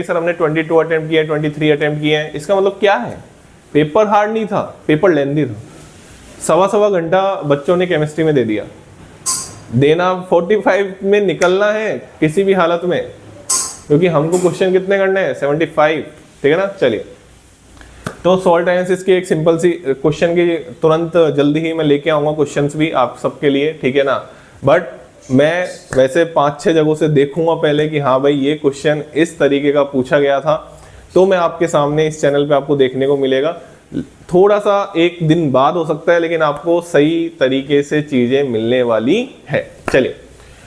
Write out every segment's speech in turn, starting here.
Sir हमने 22 attempt किया, 23 attempt किए हैं, इसका मतलब क्या है? पेपर हार्ड नहीं था, पेपर लेंथी था। सवा घंटा बच्चों ने केमिस्ट्री में दे दिया। देना 45 में निकलना है किसी भी हालत में, क्योंकि हमको क्वेश्चन कितने करने हैं? 75, ठीक है ना। चलिए, तो सॉल्ट एनालिसिस की एक सिंपल सी क्वेश्चन की तुरंत जल्दी ही मैं लेके आऊंगा क्वेश्चंस भी आप सबके लिए, ठीक है ना। बट मैं वैसे 5-6 जगहों से देखूंगा पहले कि हाँ भाई ये क्वेश्चन इस तरीके का पूछा गया था, तो मैं आपके सामने इस चैनल पे आपको देखने को मिलेगा। थोड़ा सा एक दिन बाद हो सकता है, लेकिन आपको सही तरीके से चीजें मिलने वाली है। चलिए,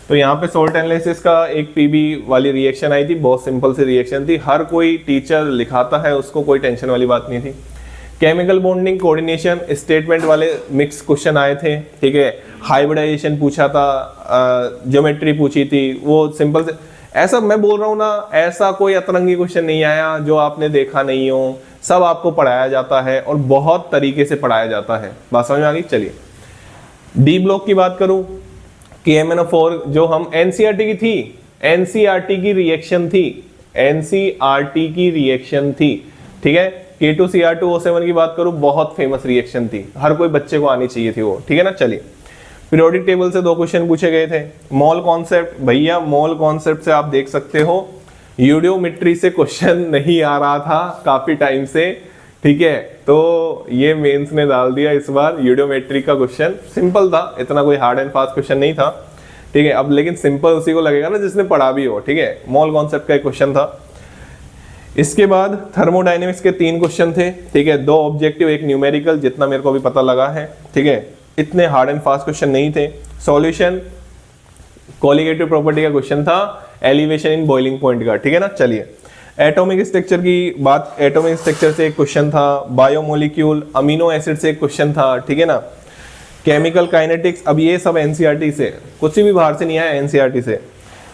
तो यहाँ पे सॉल्ट एनालिसिस का एक पीबी वाली रिएक्शन आई थी, बहुत सिंपल सी रिएक्शन थी, हर कोई टीचर लिखाता है, उसको कोई टेंशन वाली बात नहीं थी। केमिकल बॉन्डिंग कोऑर्डिनेशन स्टेटमेंट वाले मिक्स क्वेश्चन आए थे, ठीक है। हाइब्रिडाइजेशन पूछा था, ज्योमेट्री पूछी थी, वो सिंपल से, ऐसा मैं बोल रहा हूँ ना, ऐसा कोई अतरंगी क्वेश्चन नहीं आया जो आपने देखा नहीं हो। सब आपको पढ़ाया जाता है और बहुत तरीके से पढ़ाया जाता है। बात समझ में आ गई? चलिए, डी ब्लॉक की बात करूं कि MnO4 जो हम एनसीईआरटी की थी, एनसीईआरटी की रिएक्शन थी, एनसीईआरटी की रिएक्शन थी, ठीक है। K2Cr2O7 की बात करूं, बहुत फेमस रिएक्शन थी, हर कोई बच्चे को आनी चाहिए थी वो, ठीक है ना। चलिए, पीरियोडिक टेबल से 2 क्वेश्चन पूछे गए थे। मोल कॉन्सेप्ट, भैया मोल कॉन्सेप्ट से आप देख सकते हो यूडियोमेट्री से क्वेश्चन नहीं आ रहा था काफी टाइम से, ठीक है। तो ये मेंस ने डाल दिया इस बार यूडियोमेट्री का क्वेश्चन, सिंपल था, इतना कोई हार्ड एंड फास्ट क्वेश्चन नहीं था, ठीक है। अब लेकिन सिंपल उसी को लगेगा ना जिसने पढ़ा भी हो, ठीक है। मोल कॉन्सेप्ट का एक क्वेश्चन था। इसके बाद थर्मोडायनेमिक्स के 3 क्वेश्चन थे, ठीक है। 2 ऑब्जेक्टिव, एक न्यूमेरिकल, जितना मेरे को भी पता लगा है, ठीक है। इतने हार्ड एंड फास्ट क्वेश्चन नहीं थे। सॉल्यूशन कोलिगेटिव प्रॉपर्टी का क्वेश्चन था, एलिवेशन इन बॉइलिंग पॉइंट का, ठीक है ना। चलिए, एटॉमिक स्ट्रक्चर की बात, एटॉमिक स्ट्रक्चर से एक क्वेश्चन था, बायोमोलिक्यूल, अमीनो एसिड से एक क्वेश्चन था, ठीक है ना। केमिकल काइनेटिक्स, अब ये सब एनसीईआरटी से, कुछ भी बाहर से नहीं आया, एनसीईआरटी से।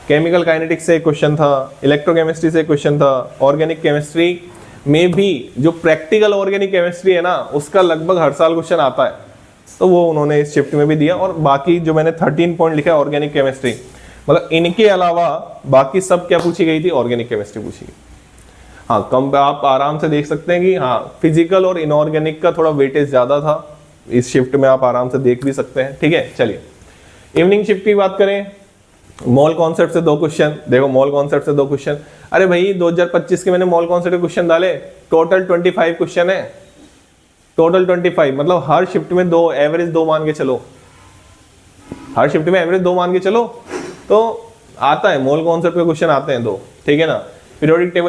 केमिकल काइनेटिक्स से एक क्वेश्चन था, इलेक्ट्रोकेमिस्ट्री से एक क्वेश्चन था, ऑर्गेनिक केमिस्ट्री में भी जो प्रैक्टिकल ऑर्गेनिक केमिस्ट्री है ना, उसका लगभग हर साल क्वेश्चन आता है, तो वो उन्होंने इस शिफ्ट में भी दिया। और बाकी जो मैंने 13 पॉइंट लिखा है ऑर्गेनिक केमिस्ट्री, मतलब इनके अलावा बाकी सब क्या पूछी गई थी? ऑर्गेनिक केमिस्ट्री पूछी गई। हाँ, कम आप आराम से देख सकते हैं कि हाँ, फिजिकल और इनऑर्गेनिक का थोड़ा वेटेज ज्यादा था इस शिफ्ट में, आप आराम से देख भी सकते हैं, ठीक है। चलिए, इवनिंग शिफ्ट की बात करें, मॉल कॉन्सेप्ट से 2 क्वेश्चन, देखो मॉल कॉन्सेप्ट से 2 क्वेश्चन। अरे भाई 2025 के मैंने मॉल कॉन्सेप्ट के क्वेश्चन डाले, टोटल 25 क्वेश्चन है, टोटल 25, मतलब हर शिफ्ट में 2, एवरेज 2 मान के चलो, हर शिफ्ट में एवरेज 2 मान के चलो, तो आता है मॉल कॉन्सेप्ट के क्वेश्चन आते हैं 2, ठीक है ना। Periodic table